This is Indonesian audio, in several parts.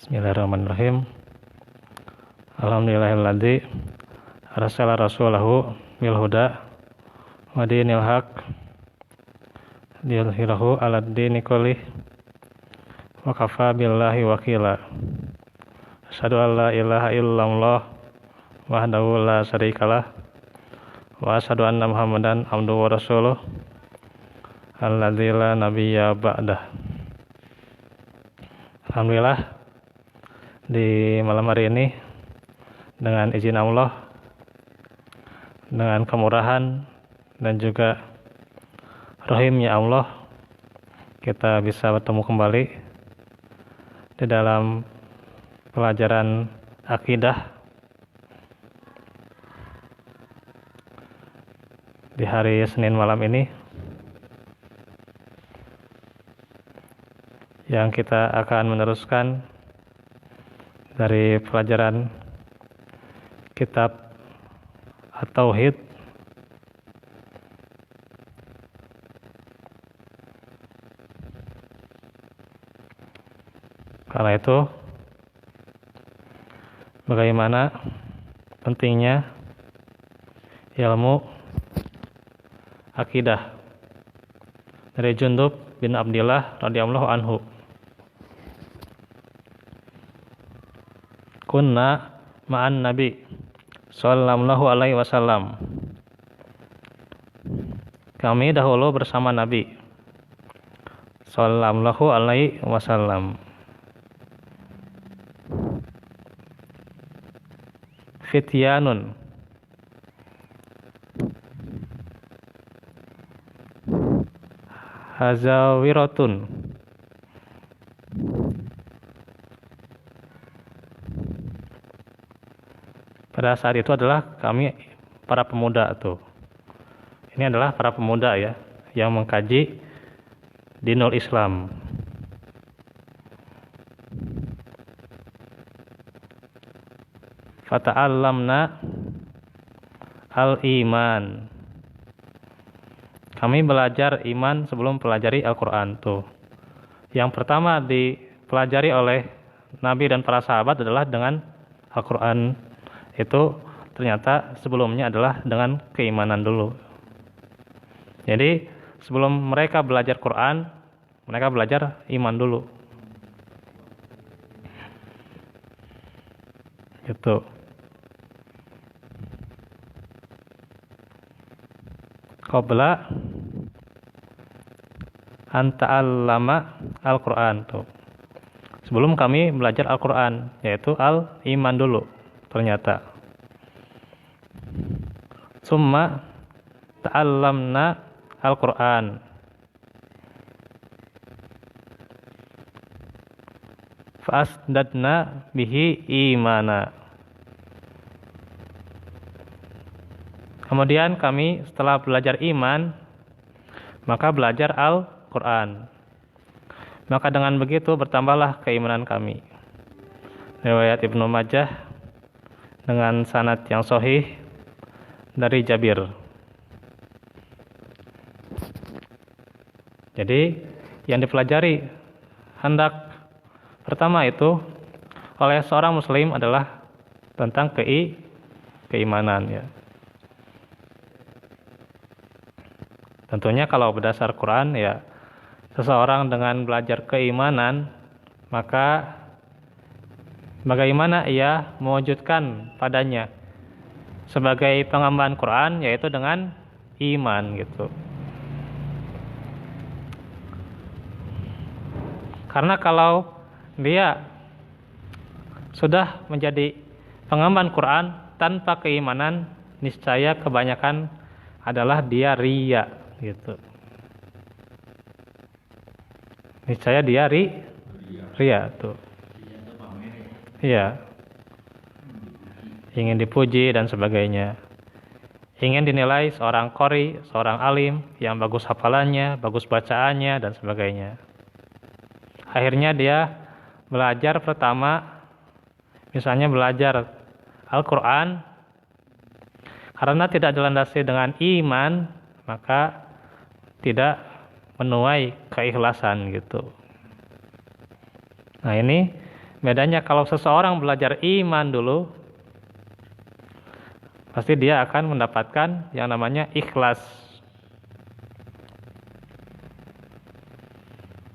Bismillahirrahmanirrahim. Alhamdulillahilladzi arsala rasulahu bil huda wa dinil haq liyudhhirahu 'alad dini kullih wa kafa billahi wakila. Asyhadu an la ilaha illallah wahdahu la syarikalah wa asyhadu anna Muhammadan abduhu wa rasuluh alladzi la nabiyya ba'dah. Alhamdulillah, di malam hari ini dengan izin Allah, dengan kemurahan dan juga rahimnya Allah, kita bisa bertemu kembali di dalam pelajaran akidah di hari Senin malam ini, yang kita akan meneruskan dari pelajaran kitab At-Tauhid karena itu bagaimana pentingnya ilmu akidah dari Jundub bin Abdillah radhiyallahu anhu. Kunna ma'an Nabi sallallahu alaihi wasallam. Kami dahulu bersama Nabi sallallahu alaihi wasallam. Fityanun, hazawiratun, pada saat itu adalah kami para pemuda tuh. Ini adalah para pemuda ya yang mengkaji dinul Islam. Fata'allamna al-iman. Kami belajar iman sebelum pelajari Al-Quran tuh. Yang pertama dipelajari oleh Nabi dan para sahabat adalah dengan Al-Quran. Itu ternyata sebelumnya adalah dengan keimanan dulu. Jadi sebelum mereka belajar Quran, mereka belajar iman dulu. Gitu. Qabla anta'allama Al-Quran tuh. Sebelum kami belajar Al-Quran, yaitu al-iman dulu. Ternyata summa ta'allamna Al-Quran fa'asdadna bihi imana. Kemudian kami setelah belajar iman, maka belajar Al-Quran. Maka dengan begitu bertambahlah keimanan kami. Riwayat Ibnu Majah dengan sanad yang sahih dari Jabir. Jadi yang dipelajari hendak pertama itu oleh seorang muslim adalah tentang keimanan ya. Tentunya kalau berdasar Quran ya, seseorang dengan belajar keimanan, maka bagaimana ia mewujudkan padanya sebagai pengemban Quran, yaitu dengan iman gitu. Karena kalau dia sudah menjadi pengemban Quran tanpa keimanan, niscaya kebanyakan adalah dia riya gitu. Niscaya dia riya tuh. Iya. Ingin dipuji dan sebagainya. Ingin dinilai seorang qori, seorang alim yang bagus hafalannya, bagus bacaannya dan sebagainya. Akhirnya dia belajar pertama, misalnya belajar Al-Quran, karena tidak dilandasi dengan iman, maka tidak menuai keikhlasan gitu. Nah ini Bedanya kalau seseorang belajar iman dulu, pasti dia akan mendapatkan yang namanya ikhlas.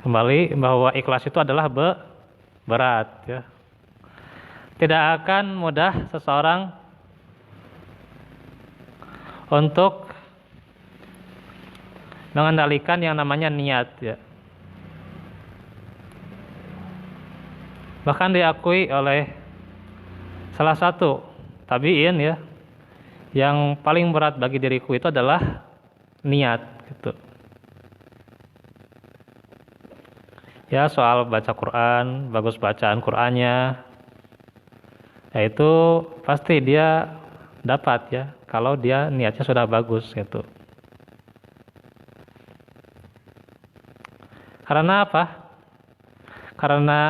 Kembali bahwa ikhlas itu adalah berat ya. Tidak akan mudah seseorang untuk mengendalikan yang namanya niat ya. Bahkan diakui oleh salah satu tabi'in ya, yang paling berat bagi diriku itu adalah niat gitu. Ya, soal baca Quran, bagus bacaan Qurannya, ya itu pasti dia dapat ya, kalau dia niatnya sudah bagus gitu. Karena apa? Karena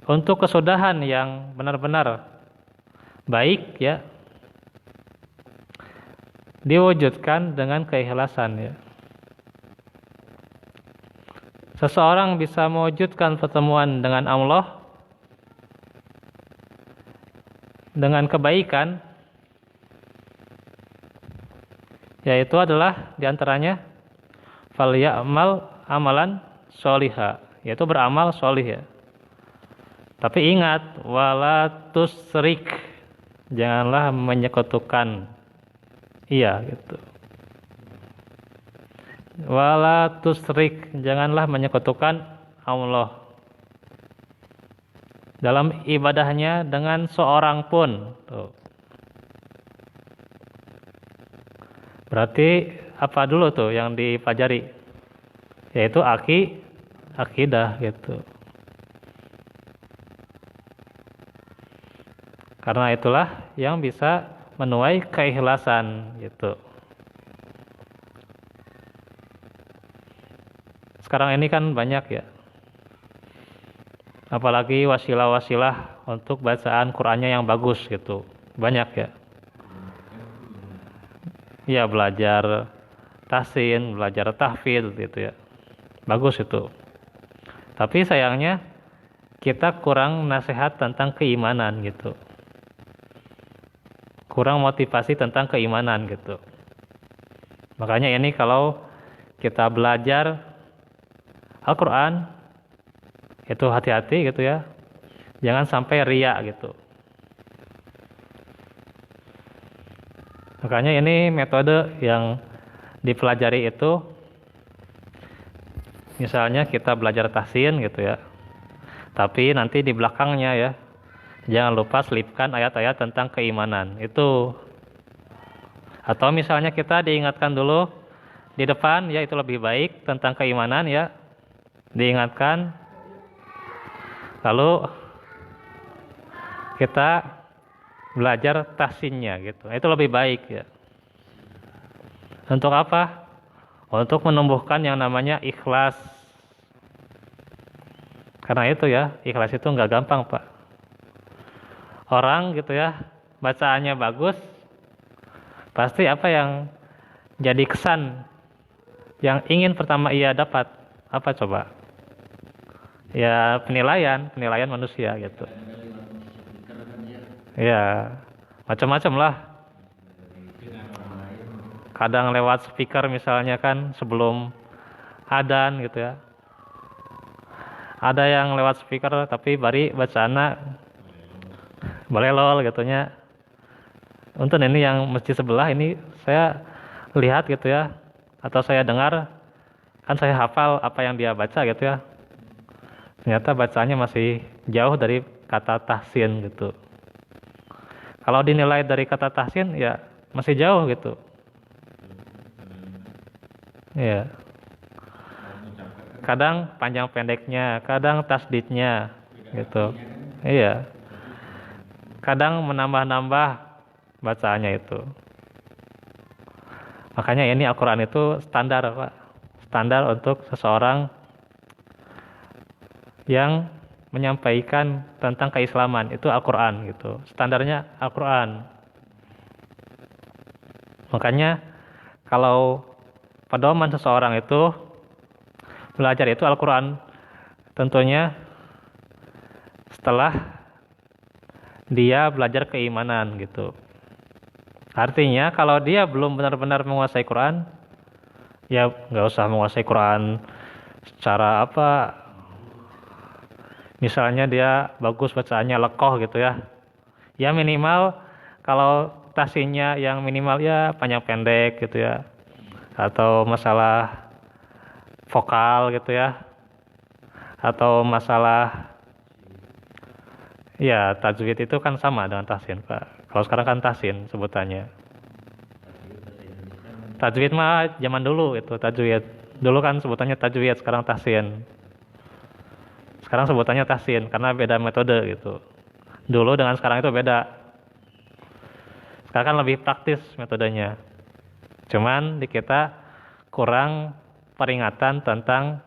untuk kesudahan yang benar-benar baik ya, diwujudkan dengan keikhlasan ya. Seseorang bisa mewujudkan pertemuan dengan Allah dengan kebaikan, yaitu adalah diantaranya falyamal amalan sholiha, yaitu beramal sholih ya. Tapi ingat, wala tusrik, janganlah menyekutukan. Iya gitu. Wala tusrik, janganlah menyekutukan Allah dalam ibadahnya dengan seorang pun. Tuh. Berarti apa dulu tuh yang dipelajari? Yaitu akidah gitu. Karena itulah yang bisa menuai keikhlasan gitu. Sekarang ini kan banyak ya, apalagi wasilah-wasilah untuk bacaan Qur'annya yang bagus gitu, banyak ya. Ya, belajar tahsin, belajar tahfidz gitu ya, bagus itu. Tapi sayangnya kita kurang nasihat tentang keimanan gitu, kurang motivasi tentang keimanan gitu. Makanya ini kalau kita belajar Al-Quran itu hati-hati gitu ya, jangan sampai riya gitu. Makanya ini metode yang dipelajari itu, misalnya kita belajar tahsin gitu ya, tapi nanti di belakangnya ya, jangan lupa selipkan ayat-ayat tentang keimanan itu. Atau misalnya kita diingatkan dulu di depan ya, itu lebih baik tentang keimanan ya, diingatkan, lalu kita belajar tahsinnya gitu. Itu lebih baik ya. Untuk apa? Untuk menumbuhkan yang namanya ikhlas. Karena itu ya, ikhlas itu nggak gampang Pak. Orang gitu ya, bacaannya bagus, pasti apa yang jadi kesan yang ingin pertama ia dapat, apa coba? Ya penilaian manusia gitu. Ya macam-macam lah. Kadang lewat speaker misalnya kan sebelum adzan gitu ya. Ada yang lewat speaker tapi bari bacana balelol gitunya. Untuk ini yang masjid sebelah ini saya lihat gitu ya, atau saya dengar, kan saya hafal apa yang dia baca gitu ya. Ternyata bacanya masih jauh dari kata tahsin gitu. Kalau dinilai dari kata tahsin ya masih jauh gitu. Ya. Kadang panjang pendeknya, kadang tasdidnya gitu. Iya. Kadang menambah-nambah bacaannya itu. Makanya ini Al-Quran itu standar Pak. Standar untuk seseorang yang menyampaikan tentang keislaman, itu Al-Quran gitu. Standarnya Al-Quran. Makanya kalau pedoman seseorang itu belajar itu Al-Quran, tentunya setelah dia belajar keimanan gitu. Artinya kalau dia belum benar-benar menguasai Quran, ya nggak usah menguasai Quran secara apa, misalnya dia bagus bacaannya lekoh gitu ya. Ya minimal kalau tahsinnya yang minimal ya panjang pendek gitu ya. Atau masalah vokal gitu ya. Atau masalah ya tajwid itu kan sama dengan tahsin Pak. Kalau sekarang kan tahsin sebutannya. Tajwid mah zaman dulu itu tajwid. Dulu kan sebutannya tajwid, sekarang tahsin. Sekarang sebutannya tahsin karena beda metode gitu. Dulu dengan sekarang itu beda. Sekarang kan lebih praktis metodenya. Cuman di kita kurang peringatan tentang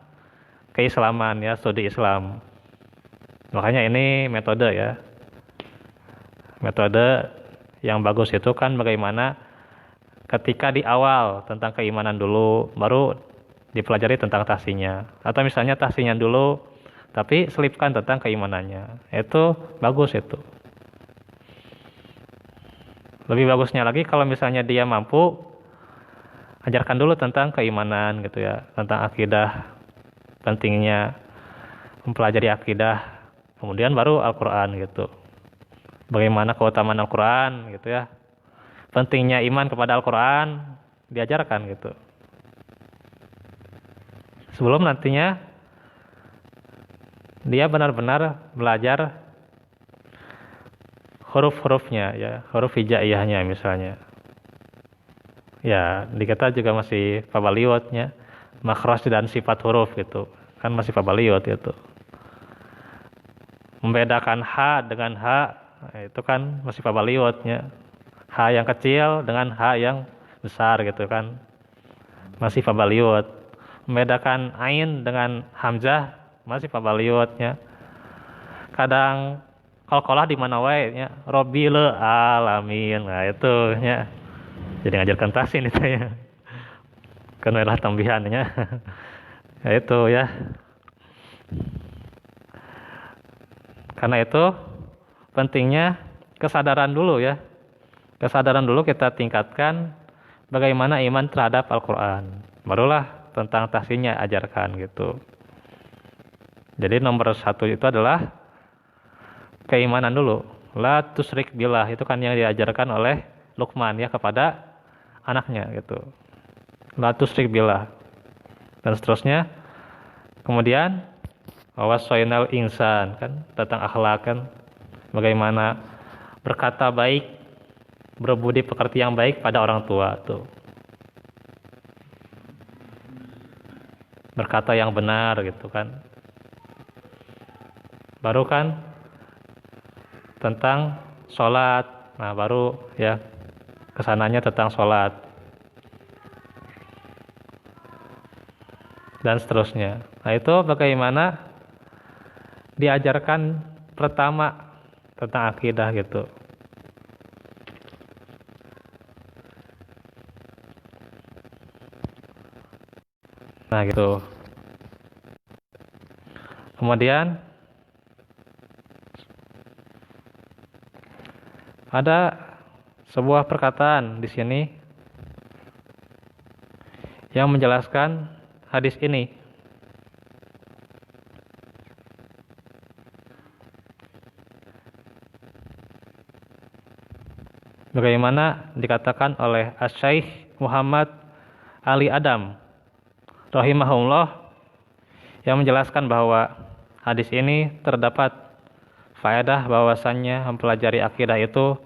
keislaman ya, studi Islam. Makanya ini metode ya. Metode yang bagus itu kan bagaimana ketika di awal tentang keimanan dulu, baru dipelajari tentang tahsinnya. Atau misalnya tahsinnya dulu, tapi selipkan tentang keimanannya. Itu bagus itu. Lebih bagusnya lagi kalau misalnya dia mampu, ajarkan dulu tentang keimanan gitu ya, tentang akidah, pentingnya mempelajari akidah, kemudian baru Al-Quran gitu. Bagaimana keutamaan Al-Quran gitu ya. Pentingnya iman kepada Al-Quran diajarkan gitu. Sebelum nantinya dia benar-benar belajar huruf-hurufnya ya, huruf hijaiyahnya misalnya. Ya, di kita juga masih pabaliotnya, makhraj dan sifat huruf gitu. Kan masih pabaliot gitu. Membedakan H dengan H itu kan masih pabaliotnya. H yang kecil dengan H yang besar gitu kan. Masih pabaliot. Membedakan Ain dengan Hamzah masih pabaliotnya. Kadang qalqalah di mana wae nya, Rabbil alamin. Nah itu nya. Jadi ngajarkan tahsin itu ya. Kan adalah tambihannya. Ya itu ya. Karena itu pentingnya kesadaran dulu ya. Kesadaran dulu kita tingkatkan bagaimana iman terhadap Al-Quran. Barulah tentang tahsinnya ajarkan gitu. Jadi nomor 1 itu adalah keimanan dulu. La tusyrik billah itu kan yang diajarkan oleh Luqman ya kepada anaknya gitu. La tusyrik billah. Dan seterusnya. Kemudian wasainal insan kan tentang akhlak kan. Bagaimana berkata baik, berbudi pekerti yang baik pada orang tua tuh. Berkata yang benar gitu kan. Baru kan tentang sholat. Nah baru ya kesananya tentang sholat. Dan seterusnya. Nah itu bagaimana diajarkan pertama tentang akidah gitu. Nah gitu. Kemudian ada sebuah perkataan di sini yang menjelaskan hadis ini. Bagaimana dikatakan oleh Asy-Syaikh Muhammad Ali Adam rahimahullah yang menjelaskan bahwa hadis ini terdapat faedah bahwasannya mempelajari akidah itu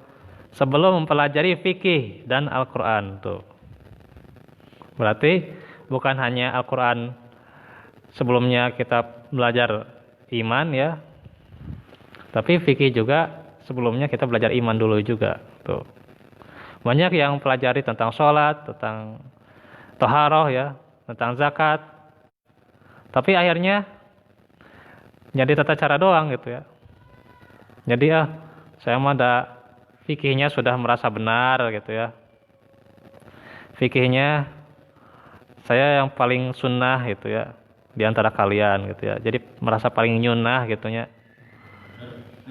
sebelum mempelajari fikih dan Al-Quran tuh. Berarti bukan hanya Al-Quran sebelumnya kita belajar iman ya, tapi fikih juga sebelumnya kita belajar iman dulu juga tuh. Banyak yang pelajari tentang sholat, tentang toharoh ya, tentang zakat, tapi akhirnya jadi tata cara doang gitu ya. Jadi saya mah fikihnya sudah merasa benar gitu ya. Fikihnya saya yang paling sunnah gitu ya di antara kalian gitu ya. Jadi merasa paling nyunnah gitu ya.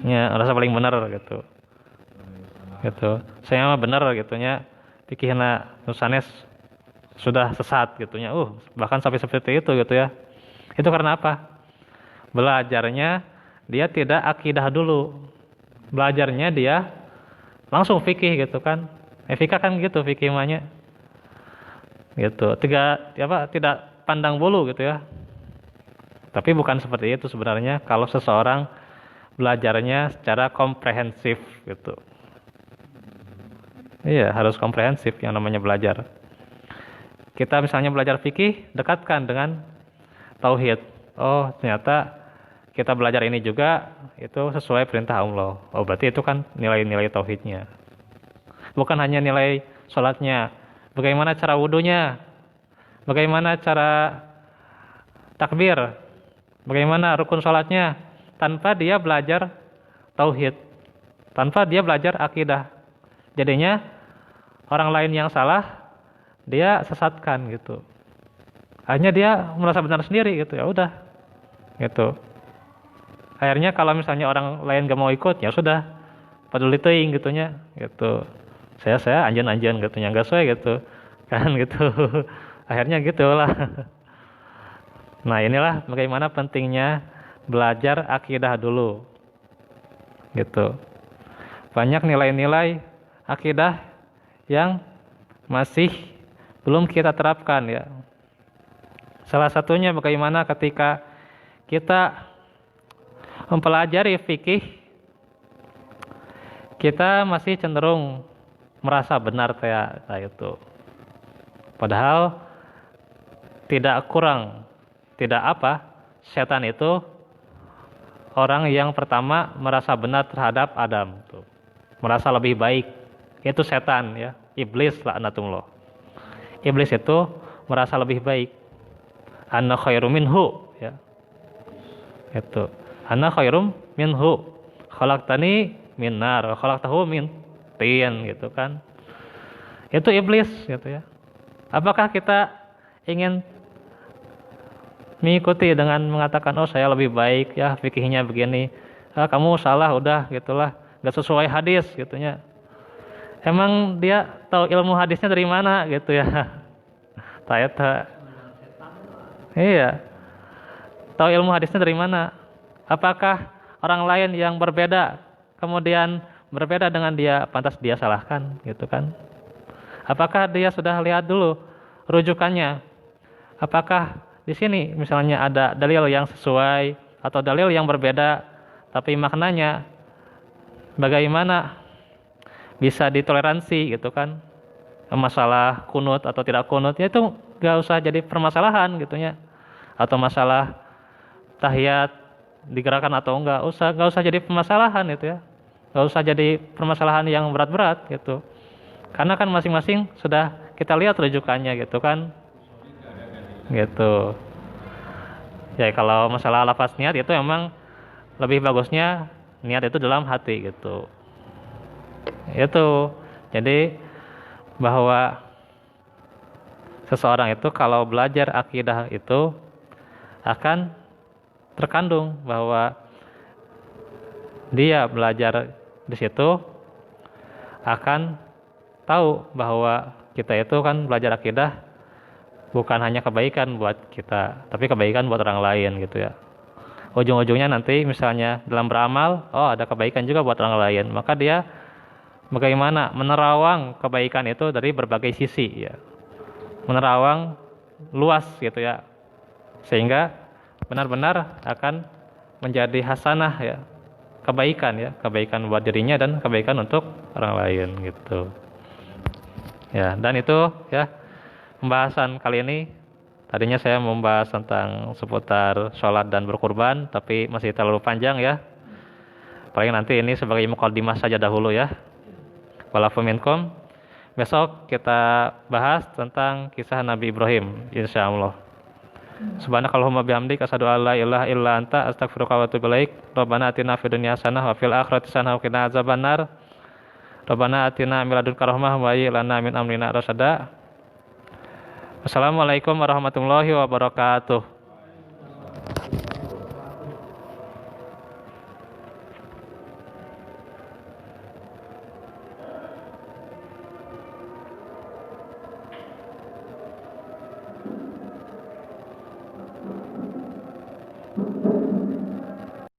Ya, rasa paling benar gitu. Gitu. Saya mah benar gitunya. Pikirna nusanes sudah sesat gitunya. Bahkan sampai seperti itu gitu ya. Itu karena apa? Belajarnya dia tidak akidah dulu. Belajarnya dia langsung fikih gitu kan. Fikih kan gitu fikih mahnya. Gitu. Tidak pandang bulu gitu ya. Tapi bukan seperti itu sebenarnya kalau seseorang belajarnya secara komprehensif gitu. Iya, harus komprehensif yang namanya belajar. Kita misalnya belajar fikih, dekatkan dengan tauhid. Oh, ternyata kita belajar ini juga itu sesuai perintah Allah. Oh, berarti itu kan nilai-nilai tauhidnya. Bukan hanya nilai sholatnya, bagaimana cara wudunya, bagaimana cara takbir, bagaimana rukun sholatnya, tanpa dia belajar tauhid, tanpa dia belajar akidah. Jadinya orang lain yang salah dia sesatkan gitu. Akhirnya dia merasa benar sendiri gitu, ya udah gitu. Akhirnya kalau misalnya orang lain gak mau ikut, ya sudah peduli teuing gitunya gitu. Saya anjeun gitunya gak sesuai gitu kan gitu. Akhirnya gitulah. Nah, inilah bagaimana pentingnya belajar akidah dulu gitu. Banyak nilai-nilai akidah yang masih belum kita terapkan ya. Salah satunya bagaimana ketika kita mempelajari fikih, kita masih cenderung merasa benar kayak itu. Padahal tidak kurang, tidak apa, setan itu orang yang pertama merasa benar terhadap Adam tuh. Merasa lebih baik. Itu setan ya, iblis laknatullah. Iblis itu merasa lebih baik. Ana khairum minhu ya. Itu. Ana khairum minhu. Khalaqtani min nar, khalaqtahu min tin gitu kan. Itu iblis gitu ya. Apakah kita ingin mengikuti dengan mengatakan oh saya lebih baik ya fikihnya begini. Kamu salah udah gitulah, enggak sesuai hadis gitunya. Emang dia tahu ilmu hadisnya dari mana gitu ya. Ternyata iya. Tahu ilmu hadisnya dari mana? Apakah orang lain yang berbeda kemudian berbeda dengan dia pantas dia salahkan gitu kan? Apakah dia sudah lihat dulu rujukannya? Apakah di sini misalnya ada dalil yang sesuai atau dalil yang berbeda tapi maknanya bagaimana bisa ditoleransi gitu kan? Masalah kunut atau tidak kunut ya itu gak usah jadi permasalahan gitunya. Atau masalah tahiyat digerakkan atau enggak usah jadi permasalahan gitu ya. Gak usah jadi permasalahan yang berat-berat gitu. Karena kan masing-masing sudah kita lihat rujukannya gitu kan. Gitu. Ya kalau masalah lafaz niat itu emang lebih bagusnya niat itu dalam hati gitu. Itu. Jadi bahwa seseorang itu kalau belajar akidah itu akan terkandung bahwa dia belajar di situ akan tahu bahwa kita itu kan belajar akidah bukan hanya kebaikan buat kita, tapi kebaikan buat orang lain gitu ya. Ujung-ujungnya nanti misalnya dalam beramal, ada kebaikan juga buat orang lain, maka dia bagaimana menerawang kebaikan itu dari berbagai sisi ya. Menerawang luas gitu ya. Sehingga benar-benar akan menjadi hasanah ya. Kebaikan buat dirinya dan kebaikan untuk orang lain gitu. Ya, dan itu ya pembahasan kali ini. Tadinya saya membahas tentang seputar sholat dan berkurban, tapi masih terlalu panjang ya. Paling nanti ini sebagai mukadimah saja dahulu ya. Walafu minkum. Besok kita bahas tentang kisah Nabi Ibrahim insyaallah. Subhanakallahumma bihamdika asyhadu an la ilaha illa anta astaghfiruka wa atubu ilaik. Rabbana atina fid dunya hasanah wa fil akhirati hasanah wa qina adzabannar. Rabbana atina min ladunka rahmah wa hayyi lana min amrina rasyada. Wassalamualaikum warahmatullahi wabarakatuh.